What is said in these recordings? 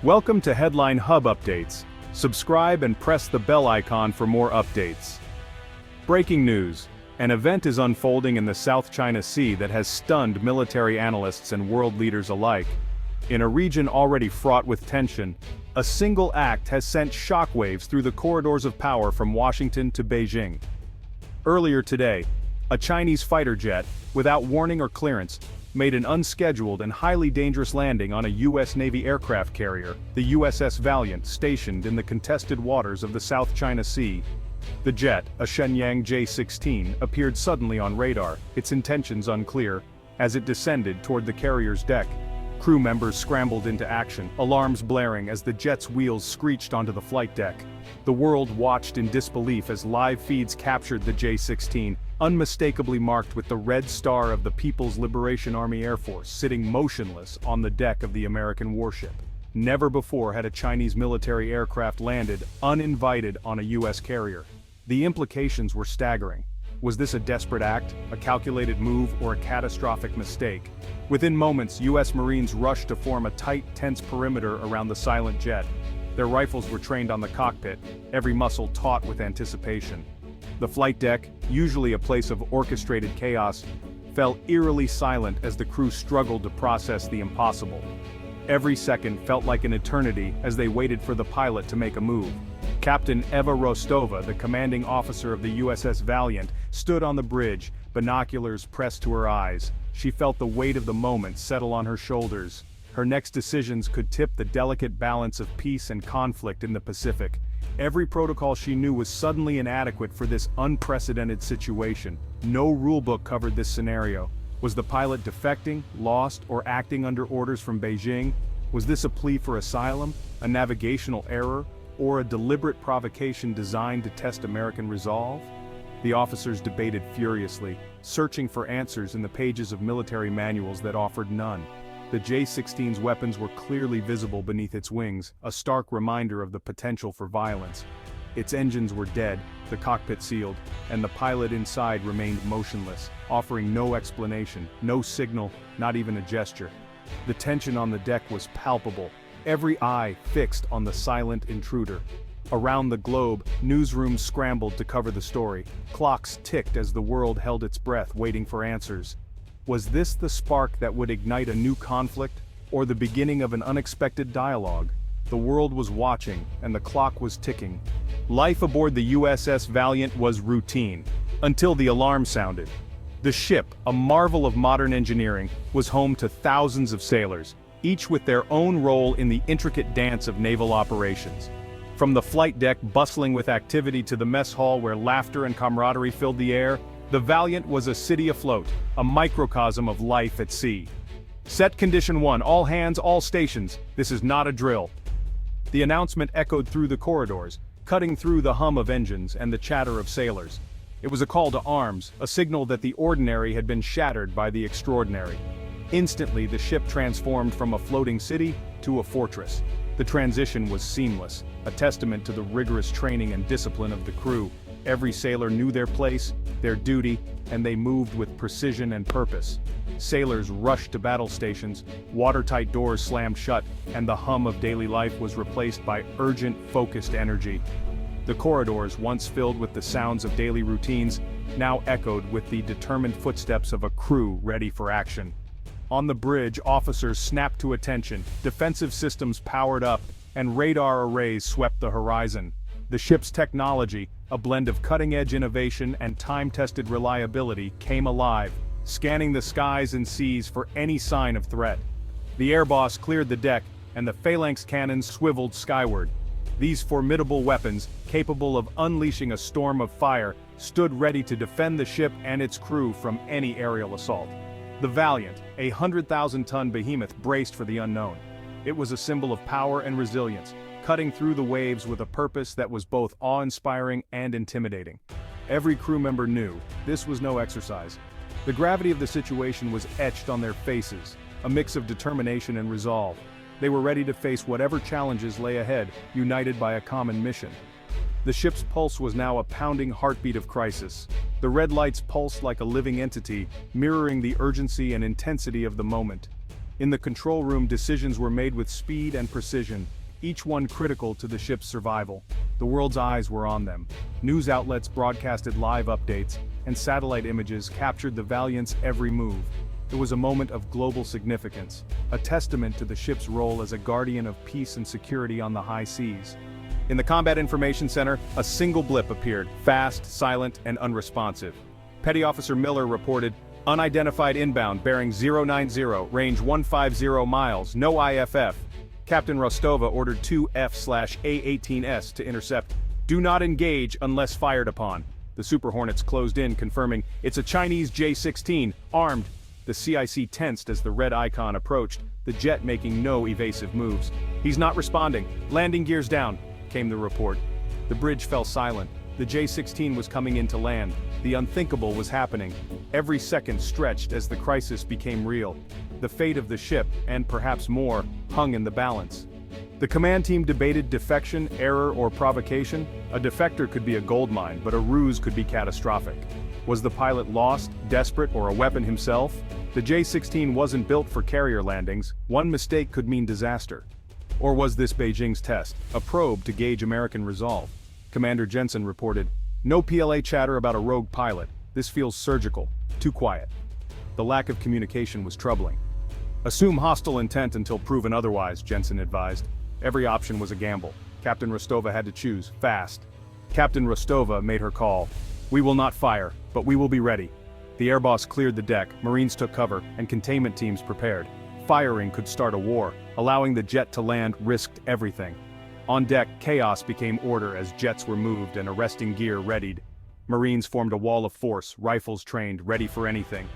Welcome to Headline Hub Updates. Subscribe and press the bell icon for more updates. Breaking news. An event is unfolding in the South China Sea that has stunned military analysts and world leaders alike. In a region already fraught with tension, a single act has sent shockwaves through the corridors of power from Washington to Beijing. Earlier today, a Chinese fighter jet, without warning or clearance, made an unscheduled and highly dangerous landing on a U.S. Navy aircraft carrier, the USS Valiant, stationed in the contested waters of the South China Sea. The jet, a Shenyang J-16, appeared suddenly on radar, its intentions unclear. As it descended toward the carrier's deck, crew members scrambled into action, alarms blaring as the jet's wheels screeched onto the flight deck. The world watched in disbelief as live feeds captured the J-16, unmistakably marked with the red star of the People's Liberation Army Air Force sitting motionless on the deck of the American warship. Never before had a Chinese military aircraft landed, uninvited, on a U.S. carrier. The implications were staggering. Was this a desperate act, a calculated move, or a catastrophic mistake? Within moments, U.S. Marines rushed to form a tight, tense perimeter around the silent jet. Their rifles were trained on the cockpit, every muscle taut with anticipation. The flight deck, usually a place of orchestrated chaos, fell eerily silent as the crew struggled to process the impossible. Every second felt like an eternity as they waited for the pilot to make a move. Captain Eva Rostova, the commanding officer of the USS Valiant, stood on the bridge, binoculars pressed to her eyes. She felt the weight of the moment settle on her shoulders. Her next decisions could tip the delicate balance of peace and conflict in the Pacific. Every protocol she knew was suddenly inadequate for this unprecedented situation. No rulebook covered this scenario. Was the pilot defecting, lost, or acting under orders from Beijing? Was this a plea for asylum, a navigational error, or a deliberate provocation designed to test American resolve? The officers debated furiously, searching for answers in the pages of military manuals that offered none. The J-16's weapons were clearly visible beneath its wings, a stark reminder of the potential for violence. Its engines were dead, the cockpit sealed, and the pilot inside remained motionless, offering no explanation, no signal, not even a gesture. The tension on the deck was palpable, every eye fixed on the silent intruder. Around the globe, newsrooms scrambled to cover the story. Clocks ticked as the world held its breath, waiting for answers. Was this the spark that would ignite a new conflict, or the beginning of an unexpected dialogue? The world was watching, and the clock was ticking. Life aboard the USS Valiant was routine, until the alarm sounded. The ship, a marvel of modern engineering, was home to thousands of sailors, each with their own role in the intricate dance of naval operations. From the flight deck bustling with activity to the mess hall where laughter and camaraderie filled the air, the Valiant was a city afloat, a microcosm of life at sea. Set condition 1, all hands, all stations, this is not a drill. The announcement echoed through the corridors, cutting through the hum of engines and the chatter of sailors. It was a call to arms, a signal that the ordinary had been shattered by the extraordinary. Instantly, the ship transformed from a floating city to a fortress. The transition was seamless, a testament to the rigorous training and discipline of the crew. Every sailor knew their place, their duty, and they moved with precision and purpose. Sailors rushed to battle stations, watertight doors slammed shut, and the hum of daily life was replaced by urgent, focused energy. The corridors, once filled with the sounds of daily routines, now echoed with the determined footsteps of a crew ready for action. On the bridge, officers snapped to attention, defensive systems powered up, and radar arrays swept the horizon. The ship's technology, a blend of cutting-edge innovation and time-tested reliability, came alive, scanning the skies and seas for any sign of threat. The air boss cleared the deck, and the phalanx cannons swiveled skyward. These formidable weapons, capable of unleashing a storm of fire, stood ready to defend the ship and its crew from any aerial assault. The Valiant, a 100,000-ton behemoth, braced for the unknown. It was a symbol of power and resilience, cutting through the waves with a purpose that was both awe-inspiring and intimidating. Every crew member knew this was no exercise. The gravity of the situation was etched on their faces, a mix of determination and resolve. They were ready to face whatever challenges lay ahead, united by a common mission. The ship's pulse was now a pounding heartbeat of crisis. The red lights pulsed like a living entity, mirroring the urgency and intensity of the moment. In the control room, decisions were made with speed and precision, each one critical to the ship's survival. The world's eyes were on them. News outlets broadcasted live updates, and satellite images captured the Valiant's every move. It was a moment of global significance, a testament to the ship's role as a guardian of peace and security on the high seas. In the Combat Information Center, a single blip appeared, fast, silent, and unresponsive. Petty Officer Miller reported, "Unidentified inbound bearing 090, range 150 miles, no IFF." Captain Rostova ordered two F/A-18S to intercept. "Do not engage unless fired upon." The Super Hornets closed in, confirming, "It's a Chinese J-16, armed." The CIC tensed as the red icon approached, the jet making no evasive moves. "He's not responding. Landing gears down," came the report. The bridge fell silent. The J-16 was coming in to land. The unthinkable was happening. Every second stretched as the crisis became real. The fate of the ship, and perhaps more, hung in the balance. The command team debated defection, error, or provocation. A defector could be a goldmine, but a ruse could be catastrophic. Was the pilot lost, desperate, or a weapon himself? The J-16 wasn't built for carrier landings. One mistake could mean disaster. Or was this Beijing's test, a probe to gauge American resolve? Commander Jensen reported, "No PLA chatter about a rogue pilot. This feels surgical, too quiet." The lack of communication was troubling. "Assume hostile intent until proven otherwise," Jensen advised. Every option was a gamble. Captain Rostova had to choose, fast. Captain Rostova made her call. "We will not fire, but we will be ready." The air boss cleared the deck, Marines took cover, and containment teams prepared. Firing could start a war. Allowing the jet to land risked everything. On deck, chaos became order as jets were moved and arresting gear readied. Marines formed a wall of force, rifles trained, ready for anything.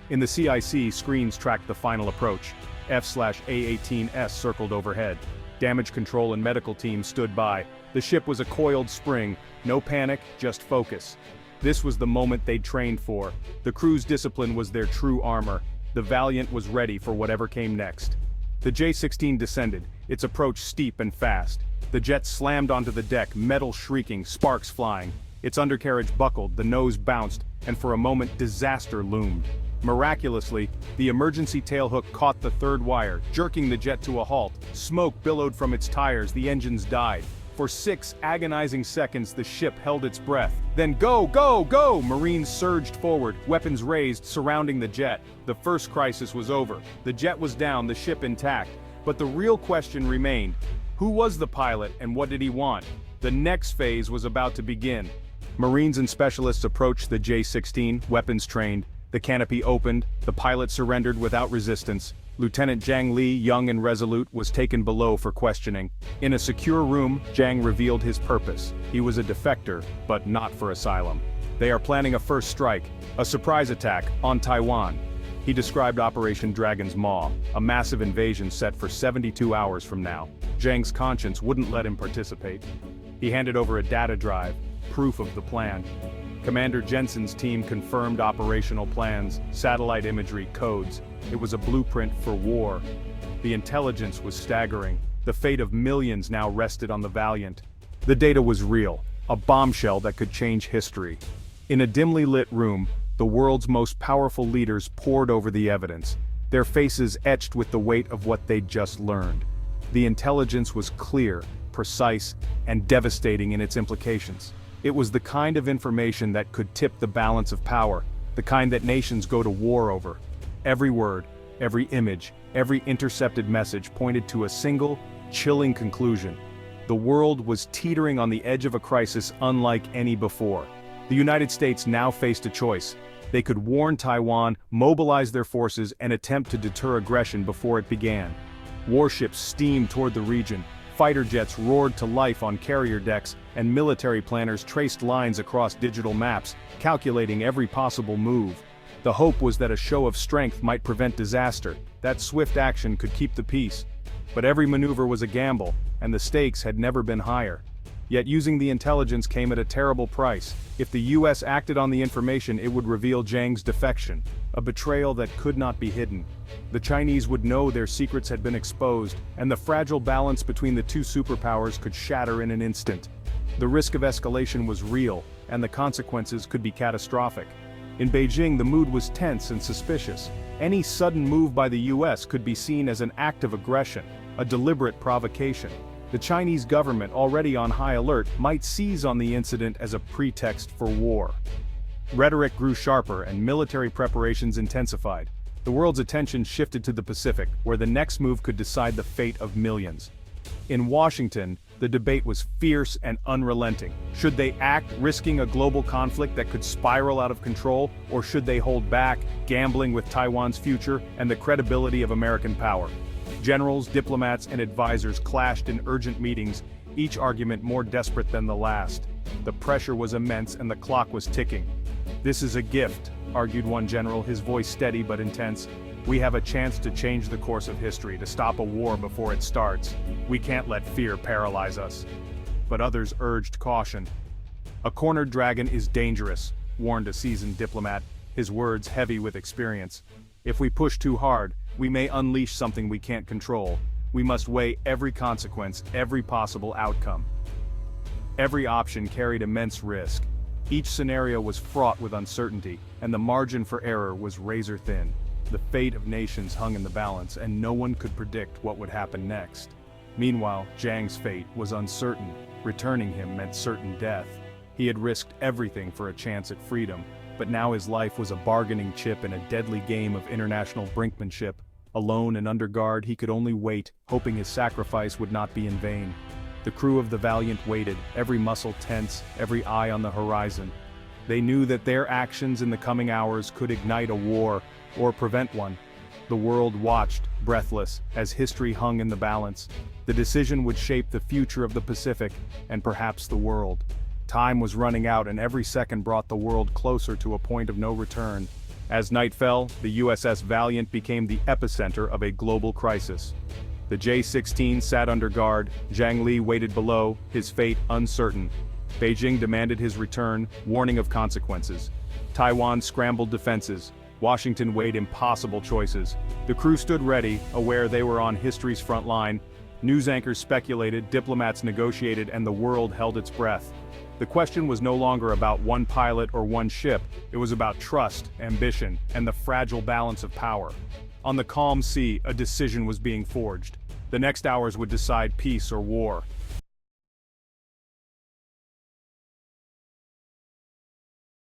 In the CIC, screens tracked the final approach. F/A-18S circled overhead. Damage control and medical teams stood by. The ship was a coiled spring. No panic, just focus. This was the moment they'd trained for. The crew's discipline was their true armor. The Valiant was ready for whatever came next. The J-16 descended, its approach steep and fast. The jet slammed onto the deck, metal shrieking, sparks flying. Its undercarriage buckled, the nose bounced, and for a moment disaster loomed. Miraculously, the emergency tailhook caught the third wire, jerking the jet to a halt. Smoke billowed from its tires, the engines died. For 6 agonizing seconds the ship held its breath. Then go, go, go! Marines surged forward, weapons raised, surrounding the jet. The first crisis was over. The jet was down, the ship intact. But the real question remained. Who was the pilot and what did he want? The next phase was about to begin. Marines and specialists approached the J-16, weapons trained. The canopy opened, the pilot surrendered without resistance. Lieutenant Zhang Li, young and resolute, was taken below for questioning. In a secure room, Zhang revealed his purpose. He was a defector, but not for asylum. They are planning a first strike, a surprise attack, on Taiwan. He described Operation Dragon's Maw, a massive invasion set for 72 hours from now. Zhang's conscience wouldn't let him participate. He handed over a data drive, proof of the plan. Commander Jensen's team confirmed operational plans, satellite imagery, codes. It was a blueprint for war. The intelligence was staggering. The fate of millions now rested on the Valiant. The data was real, a bombshell that could change history. In a dimly lit room, the world's most powerful leaders pored over the evidence, their faces etched with the weight of what they'd just learned. The intelligence was clear, precise, and devastating in its implications. It was the kind of information that could tip the balance of power, the kind that nations go to war over. Every word, every image, every intercepted message pointed to a single, chilling conclusion. The world was teetering on the edge of a crisis unlike any before. The United States now faced a choice. They could warn Taiwan, mobilize their forces, and attempt to deter aggression before it began. Warships steamed toward the region, fighter jets roared to life on carrier decks, and military planners traced lines across digital maps, calculating every possible move. The hope was that a show of strength might prevent disaster, that swift action could keep the peace. But every maneuver was a gamble, and the stakes had never been higher. Yet using the intelligence came at a terrible price. If the US acted on the information, it would reveal Zhang's defection, a betrayal that could not be hidden. The Chinese would know their secrets had been exposed, and the fragile balance between the two superpowers could shatter in an instant. The risk of escalation was real, and the consequences could be catastrophic. In Beijing, the mood was tense and suspicious. Any sudden move by the US could be seen as an act of aggression, a deliberate provocation. The Chinese government, already on high alert, might seize on the incident as a pretext for war. Rhetoric grew sharper and military preparations intensified. The world's attention shifted to the Pacific, where the next move could decide the fate of millions. In Washington, the debate was fierce and unrelenting. Should they act, risking a global conflict that could spiral out of control, or should they hold back, gambling with Taiwan's future and the credibility of American power? Generals, diplomats, and advisors clashed in urgent meetings, each argument more desperate than the last. The pressure was immense and the clock was ticking. "This is a gift," argued one general, his voice steady but intense. "We have a chance to change the course of history, to stop a war before it starts. We can't let fear paralyze us." But others urged caution. "A cornered dragon is dangerous," warned a seasoned diplomat, his words heavy with experience. "If we push too hard, we may unleash something we can't control. We must weigh every consequence, every possible outcome." Every option carried immense risk. Each scenario was fraught with uncertainty, and the margin for error was razor-thin. The fate of nations hung in the balance, and no one could predict what would happen next. Meanwhile, Zhang's fate was uncertain. Returning him meant certain death. He had risked everything for a chance at freedom, but now his life was a bargaining chip in a deadly game of international brinkmanship. Alone and under guard, he could only wait, hoping his sacrifice would not be in vain. The crew of the Valiant waited, every muscle tense, every eye on the horizon. They knew that their actions in the coming hours could ignite a war, or prevent one. The world watched, breathless, as history hung in the balance. The decision would shape the future of the Pacific, and perhaps the world. Time was running out, and every second brought the world closer to a point of no return. As night fell, the USS Valiant became the epicenter of a global crisis. The J-16 sat under guard, Zhang Li waited below, his fate uncertain. Beijing demanded his return, warning of consequences. Taiwan scrambled defenses. Washington weighed impossible choices. The crew stood ready, aware they were on history's front line. News anchors speculated, diplomats negotiated, and the world held its breath. The question was no longer about one pilot or one ship, it was about trust, ambition, and the fragile balance of power. On the calm sea, a decision was being forged. The next hours would decide peace or war.